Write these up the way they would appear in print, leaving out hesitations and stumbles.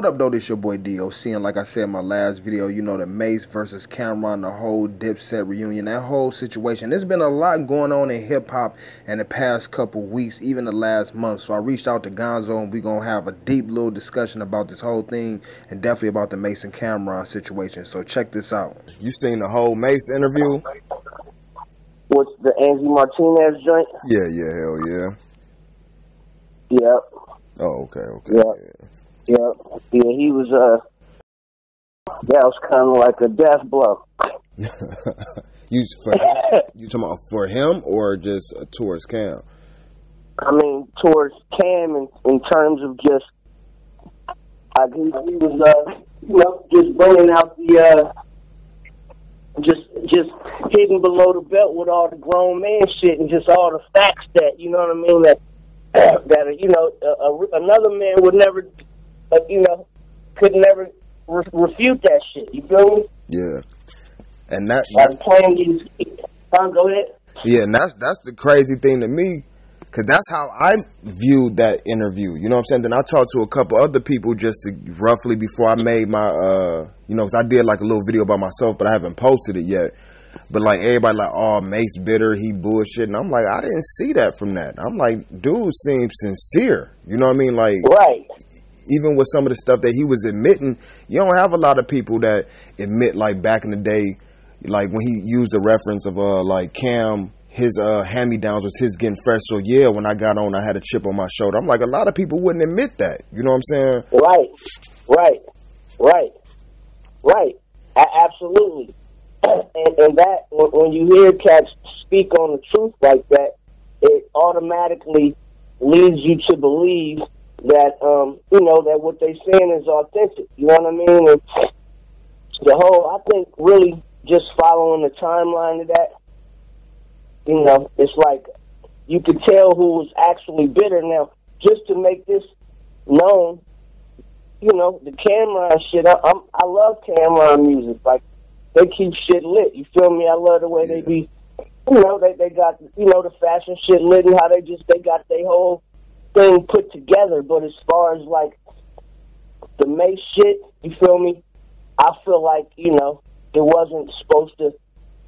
What up, though? This your boy DOC, and like I said in my last video, you know, the Mase versus Camron, the whole Dipset reunion, that whole situation. There's been a lot going on in hip-hop in the past couple weeks, even the last month. So I reached out to Gonzoe, and we're going to have a deep little discussion about this whole thing, and definitely about the Mase and Camron situation. So check this out. You seen the whole Mase interview? What's the Angie Martinez joint? Yeah, hell yeah. Yep. Oh, okay. Yeah, he was, that was kind of like a death blow. You talking about for him or just towards Cam? I mean, towards Cam in terms of just, he was, just bringing out the, just hitting below the belt with all the grown man shit and just all the facts that, you know what I mean, that another man would never, could never refute that shit. You feel me? Yeah. And that playing these. Go ahead. Yeah, and that's the crazy thing to me, because that's how I viewed that interview. You know what I'm saying? Then I talked to a couple other people just to roughly before I made my, because I did like a little video by myself, but I haven't posted it yet. But like everybody like, oh, Mase bitter, he bullshit, and I'm like, I didn't see that from that. I'm like, dude seems sincere. You know what I mean? Like, right. Even with some of the stuff that he was admitting, you don't have a lot of people that admit, like back in the day, like when he used the reference of like Cam, his hand-me-downs was his getting fresh. So yeah, when I got on, I had a chip on my shoulder. I'm like, a lot of people wouldn't admit that. You know what I'm saying? Right. Absolutely. And that, when you hear cats speak on the truth like that, it automatically leads you to believe that, that what they're saying is authentic. You know what I mean? And the whole, I think, really just following the timeline of that, it's like you could tell who was actually bitter. Now, just to make this known, the Camron shit, I love Camron music. Like, they keep shit lit. You feel me? I love the way they be, they got, the fashion shit lit and how they got their whole thing put together. But as far as, like, the Mase shit, you feel me? I feel like, it wasn't supposed to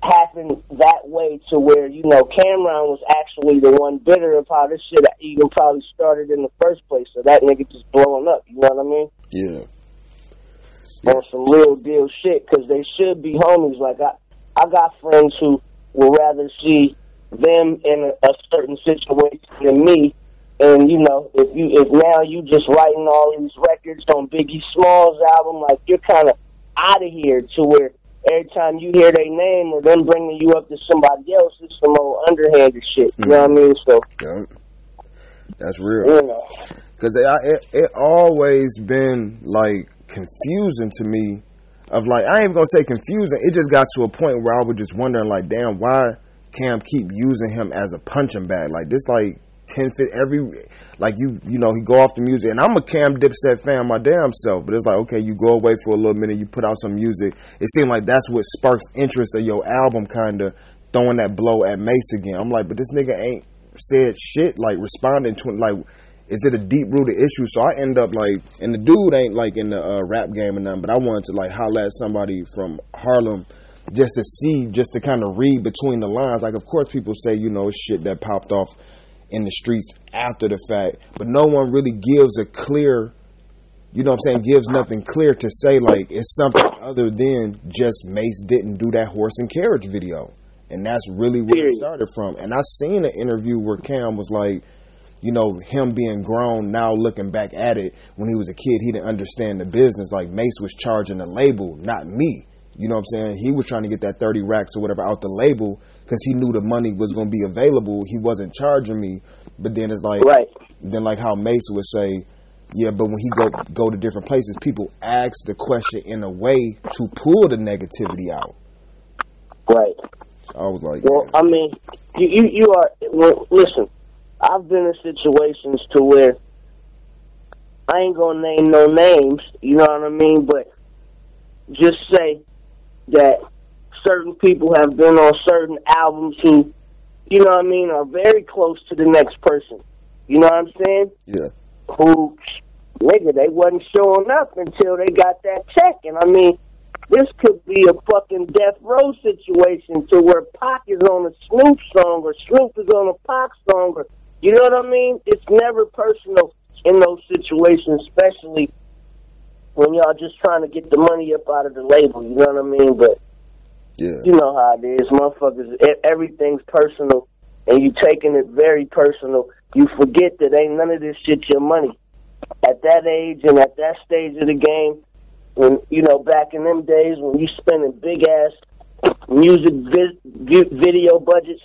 happen that way to where, Camron was actually the one bitter of how this shit even probably started in the first place. So that nigga just blowing up. You know what I mean? Yeah. On some real deal shit, because they should be homies. Like, I got friends who would rather see them in a certain situation than me. And, if now you just writing all these records on Biggie Smalls' album, like, you're kind of out of here, to where every time you hear their name or them bringing you up to somebody else, it's some old underhanded shit. You know what I mean? So, yeah. That's real. Because it always been, like, confusing to me, of like, I ain't even gonna say confusing, it just got to a point where I was just wondering, like, damn, why Cam keep using him as a punching bag? Like, this, like, 10 fit every, like, he go off the music, and I'm a Cam Dipset fan my damn self, but it's like, okay, you go away for a little minute, you put out some music, it seemed like that's what sparks interest of your album, kind of throwing that blow at Mase again. I'm like, but this nigga ain't said shit, like, responding to, like, is it a deep-rooted issue? So I end up, like, and the dude ain't, like, in the rap game or nothing, but I wanted to, like, holler at somebody from Harlem just to kind of read between the lines. Like, of course, people say, it's shit that popped off in the streets after the fact, but no one really gives a clear, gives nothing clear to say, like, it's something other than just Mase didn't do that horse and carriage video. And that's really where it started from. And I seen an interview where Cam was like, him being grown now, looking back at it, when he was a kid, he didn't understand the business. Like, Mase was charging the label, not me. You know what I'm saying? He was trying to get that 30 racks or whatever out the label because he knew the money was going to be available. He wasn't charging me. But then it's like, then like how Mase would say, yeah, but when he go to different places, people ask the question in a way to pull the negativity out. Right. I was like, well, I mean, you are, listen, I've been in situations to where I ain't gonna name no names, you know what I mean, but just say that certain people have been on certain albums who, you know what I mean, are very close to the next person. You know what I'm saying? Yeah. Who nigga, they wasn't showing up until they got that check. And I mean, this could be a fucking death row situation to where Pac is on a Snoop song or Snoop is on a Pac song, or you know what I mean? It's never personal in those situations, especially when y'all just trying to get the money up out of the label. You know what I mean? But yeah, you know how it is, motherfuckers. Everything's personal, and you taking it very personal. You forget that ain't none of this shit your money. At that age and at that stage of the game, when, you know, back in them days when you spending big-ass music video budget,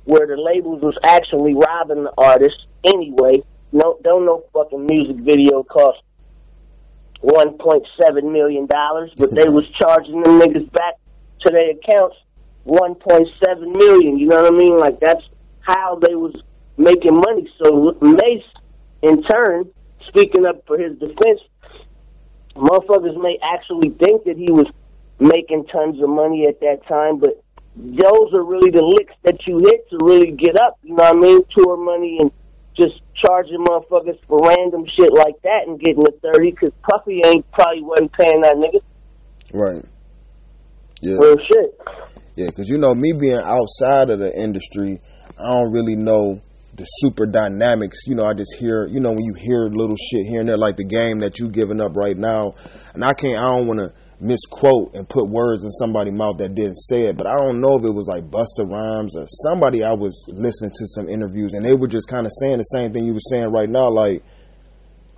where the labels was actually robbing the artists anyway. Don't no fucking music video cost $1.7 million, but they was charging them niggas back to their accounts $1.7 million. You know what I mean? Like, that's how they was making money. So Mase, in turn, speaking up for his defense, motherfuckers may actually think that he was making tons of money at that time, but those are really the licks that you hit to really get up. You know what I mean? Tour money and just charging motherfuckers for random shit like that and getting a 30, because Puffy probably wasn't paying that nigga. Right. Yeah. Real shit. Yeah, because, you know, me being outside of the industry, I don't really know the super dynamics. You know, I just hear, you know, when you hear little shit here and there, like the game that you giving up right now, and I don't want to misquote and put words in somebody's mouth that didn't say it, but I don't know if it was like Busta Rhymes or somebody. I was listening to some interviews and they were just kind of saying the same thing you were saying right now, like,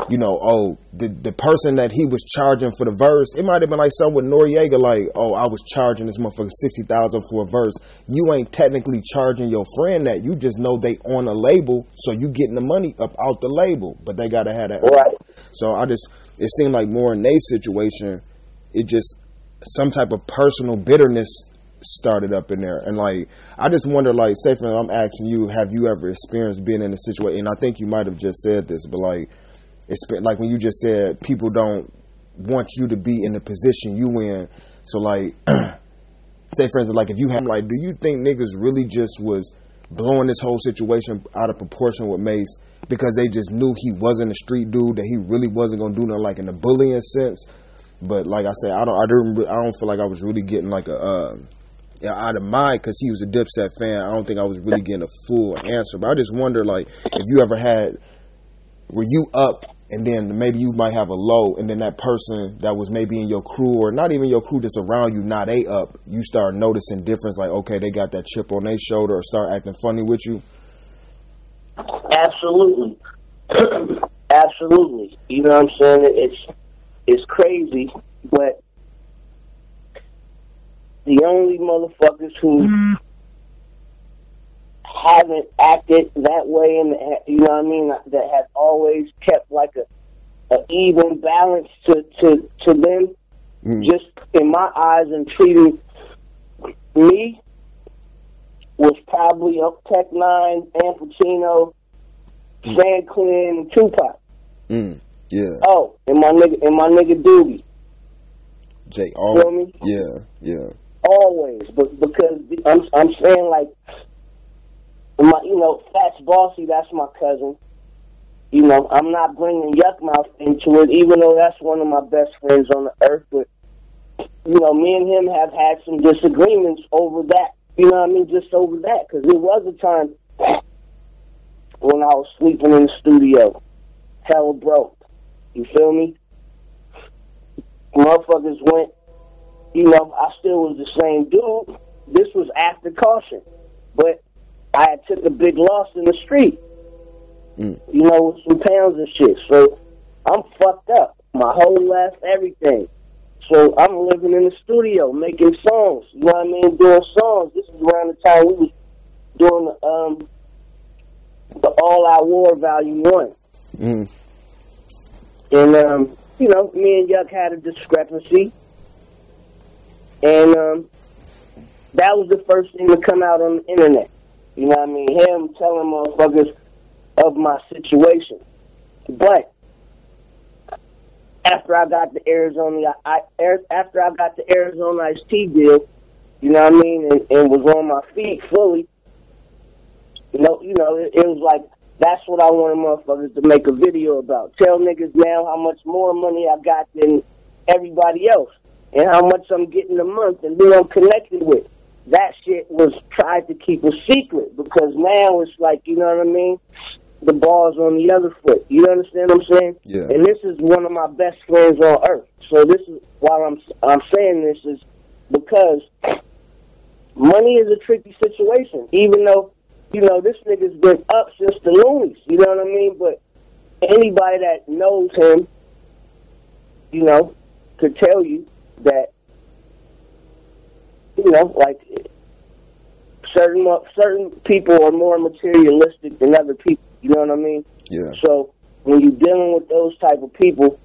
you know, oh, the person that he was charging for the verse, it might have been like something with Noriega, like, oh, I was charging this motherfucker $60,000 for a verse. You ain't technically charging your friend that. You just know they on a label, so you getting the money up out the label, but they gotta have that. Right. So it seemed like more in their situation, it just some type of personal bitterness started up in there. And like, I just wonder, like, say for instance, I'm asking you, have you ever experienced being in a situation, and I think you might have just said this, but like, it's like when you just said people don't want you to be in the position you in. So like, say for instance, like if you have, like, do you think niggas really just was blowing this whole situation out of proportion with Mase because they just knew he wasn't a street dude, that he really wasn't gonna do nothing, like in the bullying sense? But like I said, I don't feel like I was really getting like out of mind, because he was a Dipset fan. I don't think I was really getting a full answer. But I just wonder, like, if you ever were you up and then maybe you might have a low, and then that person that was maybe in your crew, or not even your crew, just around you, now they up, you start noticing difference, like, okay, they got that chip on their shoulder, or start acting funny with you? Absolutely. Absolutely. You know what I'm saying? It's crazy, but the only motherfuckers who haven't acted that way, and you know what I mean, that have always kept like a even balance to them, just in my eyes, and treating me, was probably Tech Nine, Al Pacino, San Quentin, and Tupac. Yeah. Oh, and my nigga Doobie. Jay, feel me? Yeah. Always, but because I'm saying, like, Fats Bossy, that's my cousin. You know, I'm not bringing Yuckmouth into it, even though that's one of my best friends on the earth. But, you know, me and him have had some disagreements over that. You know what I mean? Just over that. Because there was a time when I was sleeping in the studio, hella broke. You feel me? Motherfuckers went, you know, I still was the same dude. This was after caution. But I had took a big loss in the street. You know, with some pounds and shit. So I'm fucked up. My whole life, everything. So I'm living in the studio, making songs. You know what I mean? Doing songs. This is around the time we was doing the All Out War Volume 1. And, you know, me and Yuck had a discrepancy. And that was the first thing to come out on the internet. You know what I mean? Him telling motherfuckers of my situation. But after I got the Arizona Ice-T deal, you know what I mean, and was on my feet fully, you know, it was like That's what I want motherfuckers to make a video about. Tell niggas now how much more money I got than everybody else, and how much I'm getting a month, and who I'm connected with. That shit was tried to keep a secret, because now it's like, you know what I mean? The ball's on the other foot. You understand what I'm saying? Yeah. And this is one of my best friends on earth. So this is why I'm saying this, is because money is a tricky situation. Even though, you know, this nigga's been up since the loonies. You know what I mean? But anybody that knows him, you know, could tell you that, you know, like, certain people are more materialistic than other people. You know what I mean? Yeah. So when you're dealing with those type of people,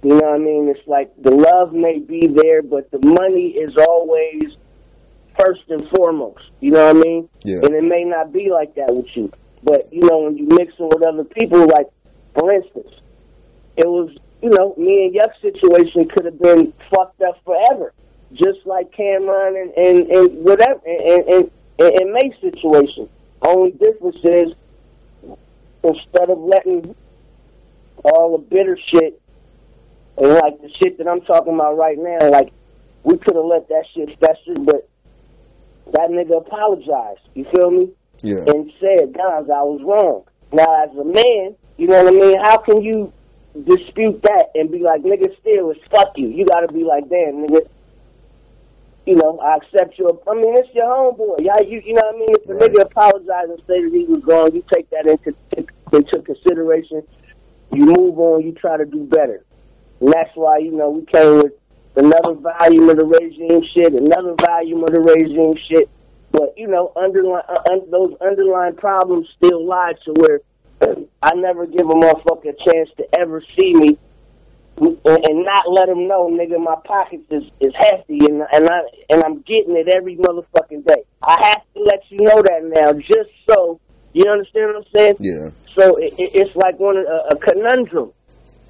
you know what I mean? It's like the love may be there, but the money is always first and foremost. You know what I mean? Yeah. And it may not be like that with you. But, you know, when you mixing with other people, like, for instance, it was, you know, me and Yuck's situation could have been fucked up forever. Just like Camron and whatever, and Mase situation. Only difference is, instead of letting all the bitter shit, and like the shit that I'm talking about right now, like, we could have let that shit fester, but that nigga apologized, you feel me? Yeah. And said, guys, I was wrong. Now, as a man, you know what I mean, how can you dispute that and be like, nigga, still, it's fuck you. You gotta be like, damn, nigga, you know, I accept your, I mean, it's your homeboy. Yeah, you know what I mean? If the nigga apologized and say that he was wrong, you take that into consideration. You move on, you try to do better. And that's why, you know, we came with another volume of the regime shit, another volume of the regime shit. But, you know, those underlying problems still lie to where I never give a motherfucker a chance to ever see me and not let them know, nigga, my pockets is hefty, and I'm getting it every motherfucking day. I have to let you know that now, just so, you understand what I'm saying? Yeah. So it's like a conundrum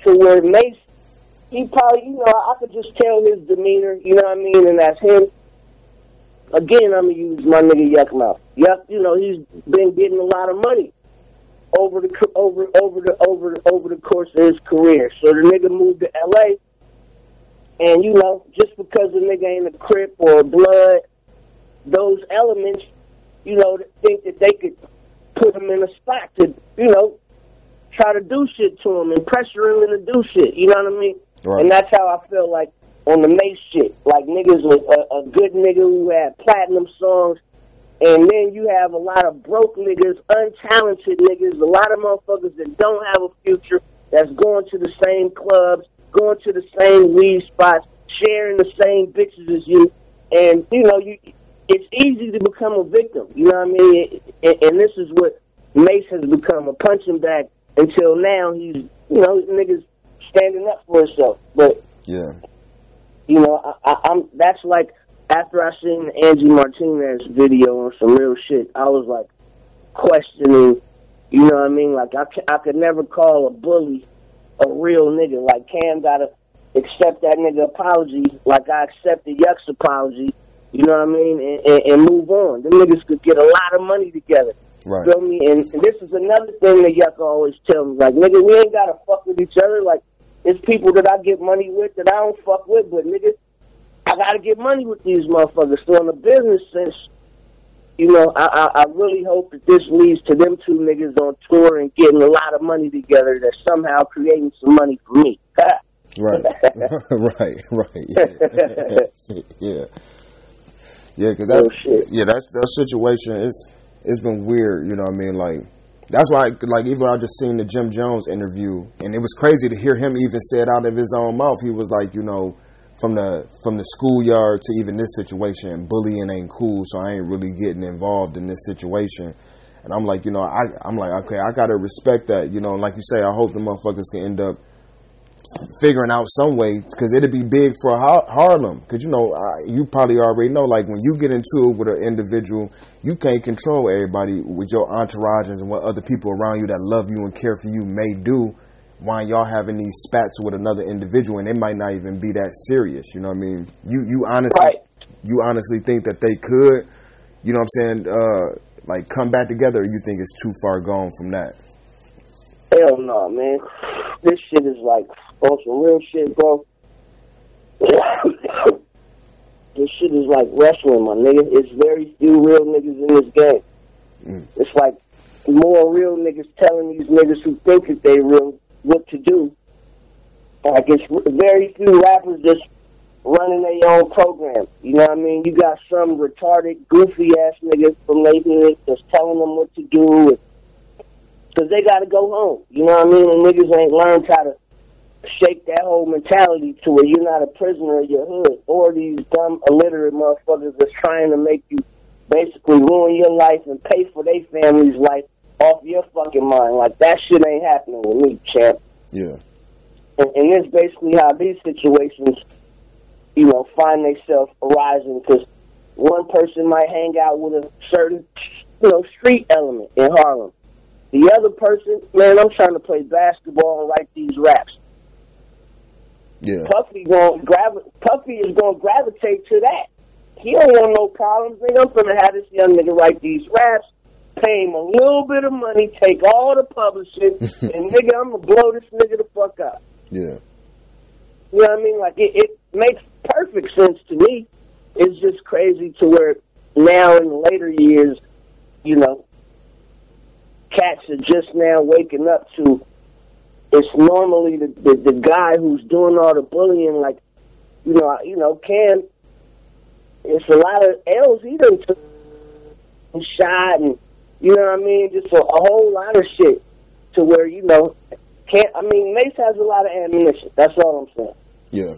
to where Mase, he probably, you know, I could just tell his demeanor, you know what I mean, and that's him. Again, I'm gonna use my nigga Yuck mouth. Yuck, you know, he's been getting a lot of money over the course of his career. So the nigga moved to LA, and you know, just because the nigga ain't a Crip or a Blood, those elements, you know, think that they could put him in a spot to, you know, try to do shit to him and pressure him into do shit. You know what I mean? Right. And that's how I feel like on the Mase shit. Like, niggas, a good nigga who had platinum songs. And then you have a lot of broke niggas, untalented niggas, a lot of motherfuckers that don't have a future, that's going to the same clubs, going to the same weed spots, sharing the same bitches as you. And, you know, it's easy to become a victim, you know what I mean? And this is what Mase has become, a punching bag, until now he's, you know, niggas standing up for himself. But, yeah, you know, I'm that's like, after I seen the Angie Martinez video on some real shit, I was like questioning, you know what I mean? Like, I could never call a bully a real nigga. Like, Cam gotta accept that nigga apology, like I accepted Yuck's apology, you know what I mean? And move on. Them niggas could get a lot of money together. Right. Feel me? And this is another thing that Yuck always tell me. Like, nigga, we ain't gotta fuck with each other. Like, it's people that I get money with that I don't fuck with, but nigga, I gotta get money with these motherfuckers. So in the business sense, you know, I really hope that this leads to them two niggas on tour and getting a lot of money together, that's somehow creating some money for me. Right. right. Yeah. Yeah, because that situation it's been weird, you know what I mean? Like, that's why, like, even I just seen the Jim Jones interview, and it was crazy to hear him even say it out of his own mouth. He was like, you know, from the schoolyard to even this situation, bullying ain't cool, so I ain't really getting involved in this situation. And I'm like, you know, I'm like, okay, I gotta respect that, you know. And like you say, I hope the motherfuckers can end up figuring out some way, because it'd be big for Harlem. Because, you know, you probably already know, like, when you get into it with an individual, you can't control everybody with your entourage and what other people around you that love you and care for you may do, while y'all having these spats with another individual, and it might not even be that serious. You know what I mean? You honestly think that they could, you know what I'm saying, like come back together, or you think it's too far gone from that? Hell no, man. This shit is like on some real shit, bro. This shit is like wrestling, my nigga. It's very few real niggas in this game. It's like more real niggas telling these niggas who think that they real what to do. Like, it's very few rappers just running their own program. You know what I mean? You got some retarded, goofy-ass niggas from their hood that's telling them what to do because they got to go home. You know what I mean? And niggas ain't learned how to shake that whole mentality to where you're not a prisoner of your hood, or these dumb, illiterate motherfuckers that's trying to make you basically ruin your life and pay for their family's life off your fucking mind. Like, that shit ain't happening with me, champ. Yeah. And that's basically how these situations, you know, find themselves arising, because one person might hang out with a certain, you know, street element in Harlem. The other person, man, I'm trying to play basketball and write these raps. Yeah. Puffy is going to gravitate to that. He don't want no problems. Nigga, I'm going to have this young nigga write these raps, pay him a little bit of money, take all the publishing, and nigga, I'm going to blow this nigga the fuck up. Yeah. You know what I mean? Like, it makes perfect sense to me. It's just crazy to where now in the later years, you know, cats are just now waking up to it's normally the guy who's doing all the bullying, like, you know, Cam, it's a lot of L's he done took and shot, and, you know what I mean, just a whole lot of shit to where, you know, Mase has a lot of ammunition. That's all I'm saying. Yeah.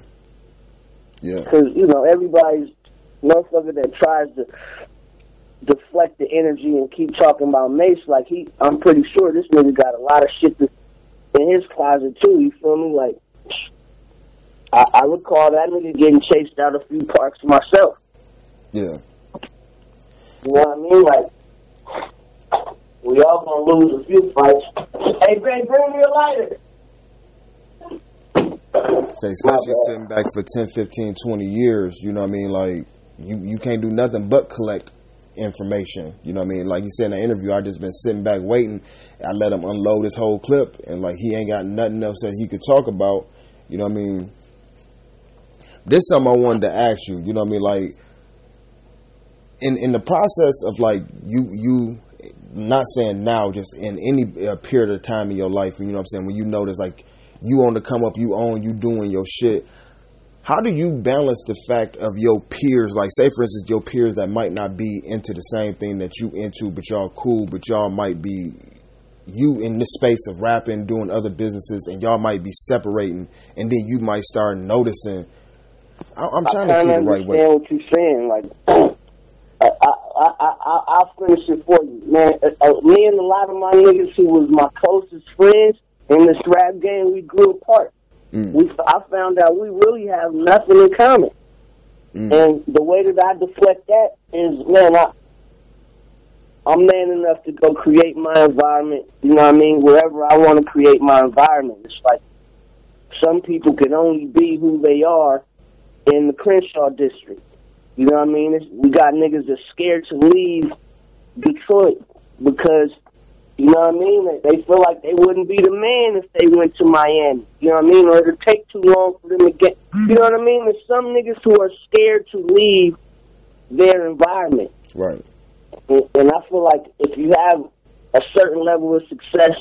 Yeah. Because, you know, everybody's motherfucker that tries to deflect the energy and keep talking about Mase, like, I'm pretty sure this nigga got a lot of shit in his closet too, you feel me? Like, I recall that nigga getting chased out a few parks myself. Yeah. You know what I mean? Like, we all gonna lose a few fights. Hey, bring me a lighter. So especially sitting back for 10, 15, 20 years, you know what I mean? Like, you can't do nothing but collect information. You know what I mean? Like you said in the interview, I just been sitting back waiting. I let him unload his whole clip, and like he ain't got nothing else that he could talk about. You know what I mean? This is something I wanted to ask you. You know what I mean? Like in the process of like you not saying now, just in any period of time in your life, you know what I'm saying, when you notice like you on the come up, you doing your shit. How do you balance the fact of your peers, like say for instance your peers that might not be into the same thing that you into, but y'all cool, but y'all might be you in this space of rapping, doing other businesses, and y'all might be separating, and then you might start noticing. I'm trying to see the right way. I understand what you're saying. Like, I'll finish it for you, man. Me and a lot of my niggas who was my closest friends in this rap game, we grew apart. I found out we really have nothing in common. And the way that I deflect that is, man, I'm man enough to go create my environment, you know what I mean, wherever I want to create my environment. It's like some people can only be who they are in the Crenshaw district. You know what I mean? We got niggas that's scared to leave Detroit because, you know what I mean, they feel like they wouldn't be the man if they went to Miami. You know what I mean? Or it'd take too long for them to get, you know what I mean? There's some niggas who are scared to leave their environment. Right. And I feel like if you have a certain level of success,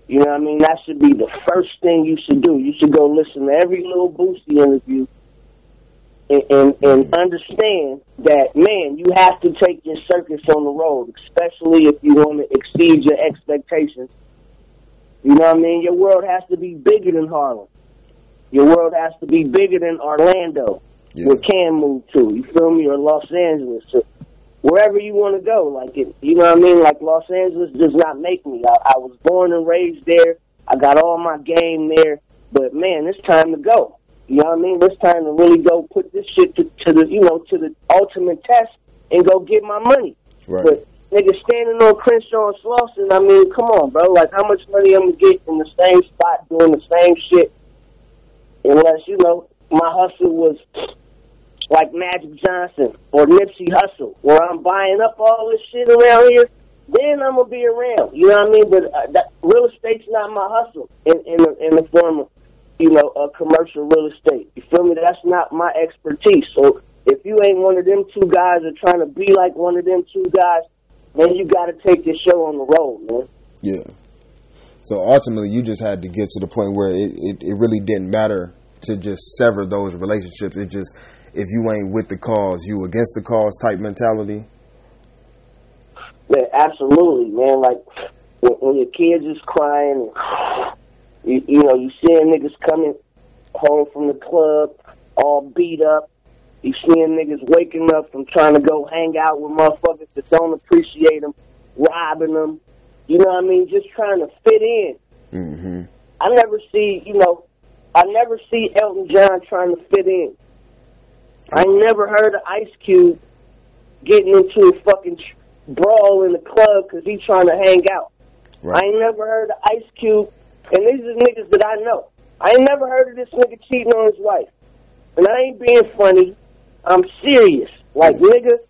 you know what I mean, that should be the first thing you should do. You should go listen to every little Boosie interview and understand that, man, you have to take your circus on the road, especially if you want to exceed your expectations. You know what I mean? Your world has to be bigger than Harlem. Your world has to be bigger than Orlando, where Cam moved to, you feel me, or Los Angeles. So wherever you want to go, like it, you know what I mean? Like Los Angeles does not make me. I was born and raised there. I got all my game there. But man, it's time to go. You know what I mean? It's time to really go put this shit to the, you know, to the ultimate test and go get my money. Right. But nigga standing on Crenshaw and Slauson, I mean, come on, bro. Like, how much money I'm gonna get in the same spot doing the same shit? Unless, you know, my hustle was like Magic Johnson or Nipsey Hussle, where I'm buying up all this shit around here then I'm gonna be around. You know what I mean? But that, real estate's not my hustle in the form of, you know, commercial real estate. You feel me? That's not my expertise. So if you ain't one of them two guys or trying to be like one of them two guys, then you got to take this show on the road, man. Yeah. So ultimately, you just had to get to the point where it really didn't matter to just sever those relationships. It just, if you ain't with the cause, you against the cause type mentality. Yeah, absolutely, man. Like when your kids is crying, you know, you seeing niggas coming home from the club all beat up. You seeing niggas waking up from trying to go hang out with motherfuckers that don't appreciate them, robbing them. You know what I mean? Just trying to fit in. Mm-hmm. I never see Elton John trying to fit in. I never heard of Ice Cube getting into a fucking brawl in the club because he's trying to hang out. Right. I ain't never heard of Ice Cube, and these are niggas that I know. I ain't never heard of this nigga cheating on his wife. And I ain't being funny. I'm serious. Like, nigga,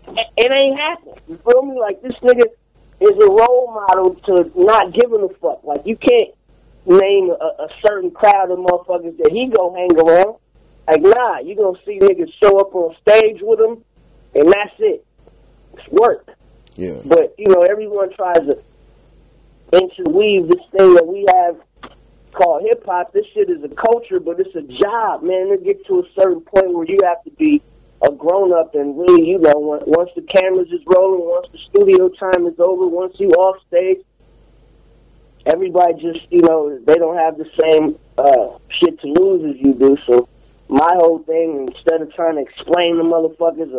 it ain't happening. You feel me? Like, this nigga is a role model to not giving a fuck. Like, you can't name a certain crowd of motherfuckers that he go hang around. Like, nah, you gonna see niggas show up on stage with him, and that's it. It's work. Yeah. But, you know, everyone tries to interweave this thing that we have called hip-hop. This shit is a culture, but it's a job, man. It get to a certain point where you have to be a grown-up and really, you know, once the cameras is rolling, once the studio time is over, once you off stage, everybody just, you know, they don't have the same shit to lose as you do. So my whole thing, instead of trying to explain to motherfuckers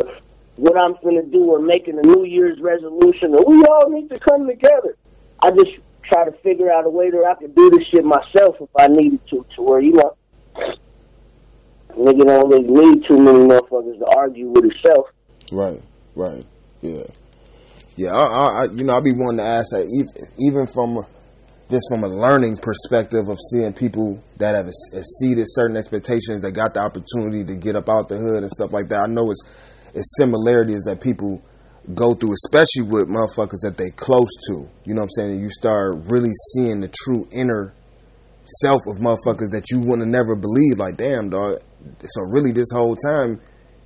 what I'm finna do or making a New Year's resolution or we all need to come together, I just try to figure out a way that I can do this shit myself if I needed to where, you know, nigga don't really need too many motherfuckers to argue with himself. Right, yeah. Yeah, I you know, I be wanting to ask that even from a learning perspective of seeing people that have exceeded certain expectations, that got the opportunity to get up out the hood and stuff like that. I know it's similarities that people go through, especially with motherfuckers that they close to. You know what I'm saying? And you start really seeing the true inner self of motherfuckers that you would have never believed. Like, damn, dog. So really this whole time,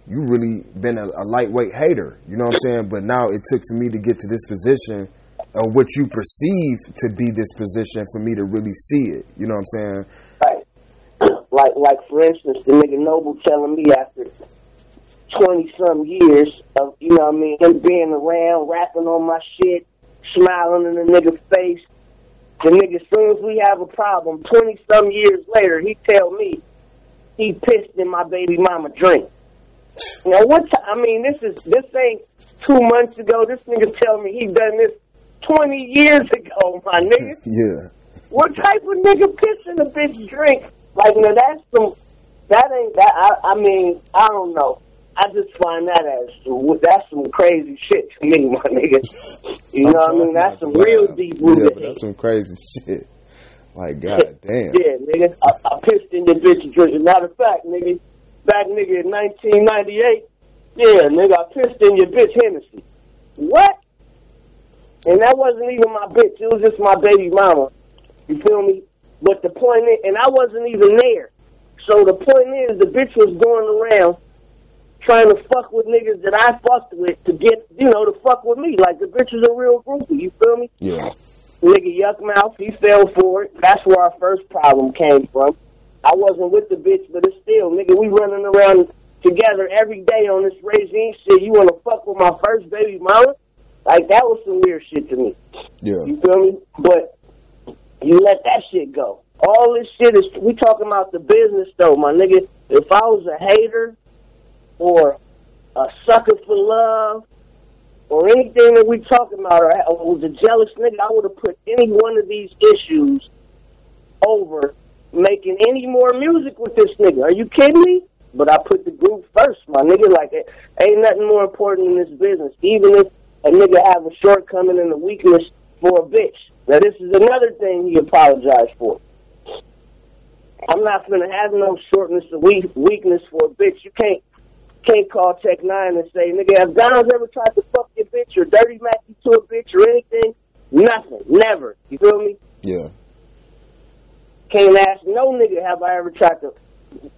you really been a lightweight hater. You know what I'm saying? But now it took for me to get to this position, or what you perceive to be this position, for me to really see it. You know what I'm saying? Right. Like for instance, the nigga Noble telling me after 20-some years of, you know what I mean, him being around, rapping on my shit, smiling in the nigga's face. The nigga, as soon as we have a problem, 20-some years later, he tell me he pissed in my baby mama drink. Now, I mean, this ain't 2 months ago. This nigga tell me he done this 20 years ago, my nigga. Yeah. What type of nigga piss in a bitch drink? Like, now I mean, I don't know. I just find that's some crazy shit to me, my nigga. You know what I mean? That's some real deep rooted. Yeah, but that's some crazy shit. Like, goddamn. Yeah, nigga, I pissed in your bitch drink. Matter of fact, nigga, back nigga in 1998, yeah, nigga, I pissed in your bitch Hennessy. What? And that wasn't even my bitch. It was just my baby mama. You feel me? But the point is, and I wasn't even there. So the point is, the bitch was going around trying to fuck with niggas that I fucked with to get, you know, to fuck with me. Like, the bitch was a real groupie, you feel me? Yeah. Nigga Yuck Mouth, he fell for it. That's where our first problem came from. I wasn't with the bitch, but it's still, nigga, we running around together every day on this regime shit. You want to fuck with my first baby mama? Like, that was some weird shit to me. Yeah. You feel me? But you let that shit go. All this shit is, we talking about the business, though, my nigga. If I was a hater or a sucker for love or anything that we talking about, or was a jealous nigga, I would have put any one of these issues over making any more music with this nigga. Are you kidding me? But I put the group first, my nigga. Like, ain't nothing more important in this business. Even if a nigga have a shortcoming and a weakness for a bitch. Now, this is another thing he apologized for. I'm not gonna have no shortness or weakness for a bitch. You can't call Tech 9 and say, nigga, have Dons ever tried to fuck your bitch or dirty Mac you to a bitch or anything? Nothing. Never. You feel me? Yeah. Can't ask no nigga, have I ever tried to...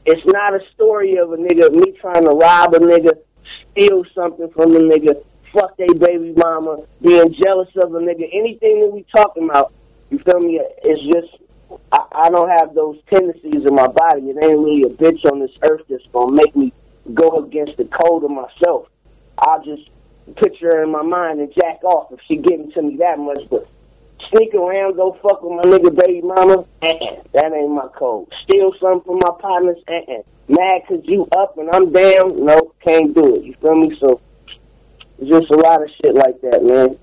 It's not a story of a nigga, me trying to rob a nigga, steal something from a nigga, fuck they baby mama, being jealous of a nigga. Anything that we talking about, you feel me? It's just, I don't have those tendencies in my body. It ain't really a bitch on this earth that's gonna make me go against the code of myself. I'll just picture her in my mind and jack off if she getting to me that much, but sneak around, go fuck with my nigga baby mama, that ain't my code. Steal something from my partners, mad cause you up and I'm down, no, can't do it. You feel me? So, it's just a lot of shit like that, man.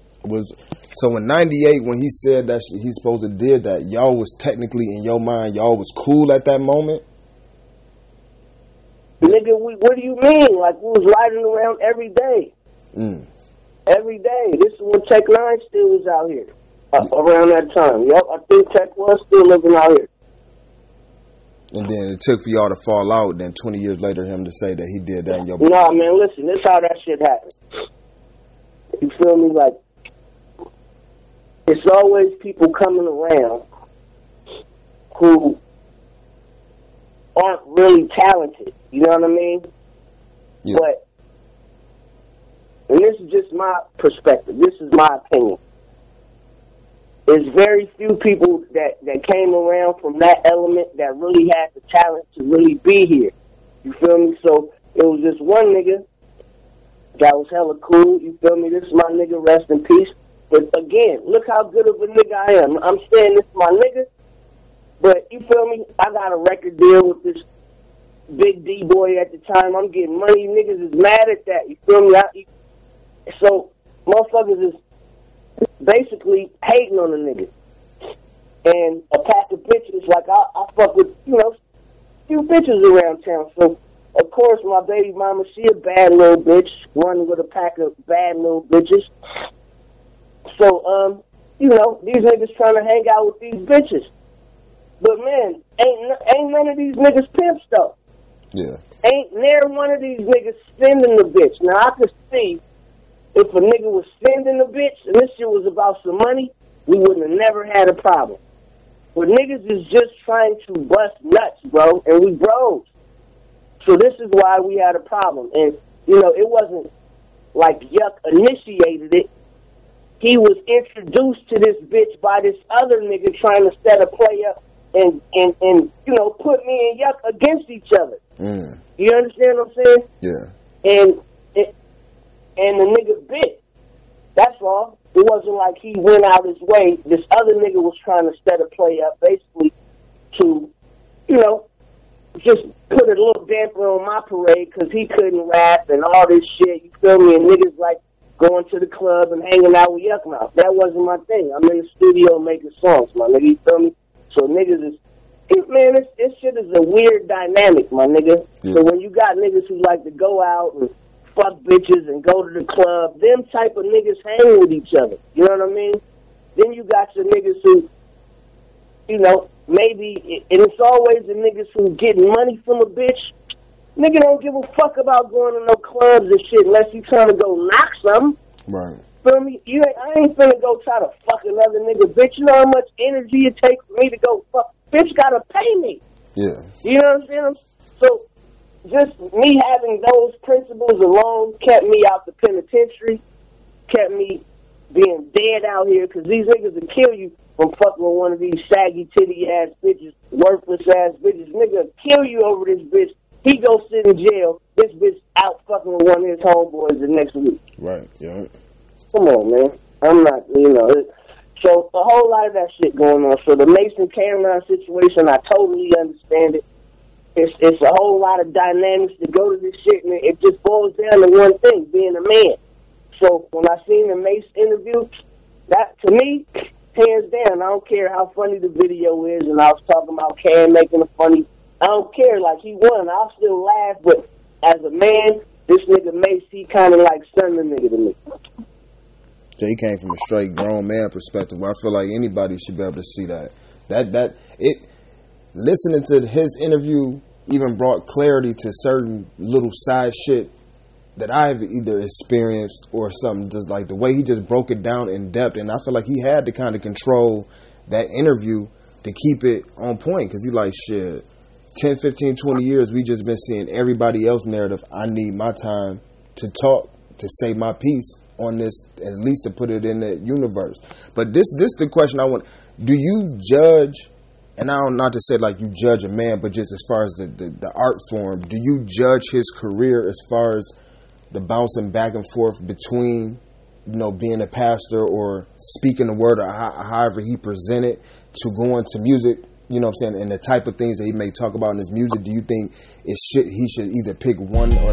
So in 98, when he said that he supposed to did that, y'all was technically, in your mind, y'all was cool at that moment? Nigga, what do you mean? Like, we was riding around every day. Every day. This is when Tech 9 still was out here. Around that time. Yep, I think Tech was still living out here. And then it took for y'all to fall out, then 20 years later him to say that he did that in your... Nah, man, listen, this is how that shit happened. You feel me? Like, it's always people coming around who aren't really talented. You know what I mean? Yeah. But, and this is just my perspective. This is my opinion. There's very few people that came around from that element that really had the talent to really be here. You feel me? So it was just one nigga that was hella cool. You feel me? This is my nigga, rest in peace. But again, look how good of a nigga I am. I'm saying this is my nigga, but you feel me? I got a record deal with this big D boy at the time. I'm getting money. Niggas is mad at that. You feel me? So motherfuckers is basically hating on a nigga. And a pack of bitches, like I fuck with, you know, few bitches around town. So, of course, my baby mama, she a bad little bitch, running with a pack of bad little bitches. So, you know, these niggas trying to hang out with these bitches. But, man, ain't none of these niggas pimps, though. Yeah. Ain't near one of these niggas sending the bitch. Now, I could see if a nigga was sending a bitch and this shit was about some money, we wouldn't have never had a problem. But niggas is just trying to bust nuts, bro, and we bros. So this is why we had a problem. And, you know, it wasn't like Yuck initiated it. He was introduced to this bitch by this other nigga trying to set a play up and you know, put me and Yuck against each other. You understand what I'm saying? Yeah. And the nigga bit. That's all. It wasn't like he went out his way. This other nigga was trying to set a play up basically to, you know, just put a little damper on my parade because he couldn't rap and all this shit. You feel me? And niggas like going to the club and hanging out with Yuck Mouth. That wasn't my thing. I'm in the studio making songs, my nigga. You feel me? So niggas is, man, this shit is a weird dynamic, my nigga. Yeah. So when you got niggas who like to go out and fuck bitches and go to the club, them type of niggas hang with each other. You know what I mean? Then you got your niggas who, you know, maybe, and it's always the niggas who getting money from a bitch. Nigga don't give a fuck about going to no clubs and shit unless you trying to go knock something. Right. Feel me? I ain't finna go try to fuck another nigga. Bitch, you know how much energy it takes for me to go fuck? Bitch gotta pay me. Yeah. You know what I'm saying? So, just me having those principles alone kept me out the penitentiary, kept me being dead out here, because these niggas will kill you from fucking with one of these saggy titty ass bitches, worthless ass bitches. Nigga kill you over this bitch. He go sit in jail. This bitch out fucking with one of his homeboys the next week. Right, yeah. Come on, man. I'm not, you know. So a whole lot of that shit going on. So the Mase and Camron situation, I totally understand it. It's a whole lot of dynamics to go to this shit, and it just boils down to one thing, being a man. So when I seen the Mase interview, that, to me, hands down, I don't care how funny the video is, and I was talking about Cam making a funny, I don't care, like he won, I'll still laugh, but as a man, this nigga Mase, he kind of like son the nigga to me. So he came from a straight grown man perspective, where I feel like anybody should be able to see that. Listening to his interview even brought clarity to certain little side shit that I've either experienced or something. Just like the way he just broke it down in depth, and I feel like he had to kind of control that interview to keep it on point, because he like, shit, 10, 15, 20 years we just been seeing everybody else narrative. I need my time to talk, to say my piece on this, at least to put it in the universe. But this the question I want. Do you judge, and I don't, not to say like you judge a man, but just as far as the art form, do you judge his career as far as the bouncing back and forth between, you know, being a pastor or speaking the word, or however he presented, to going to music, you know what I'm saying, and the type of things that he may talk about in his music? Do you think he should either pick one or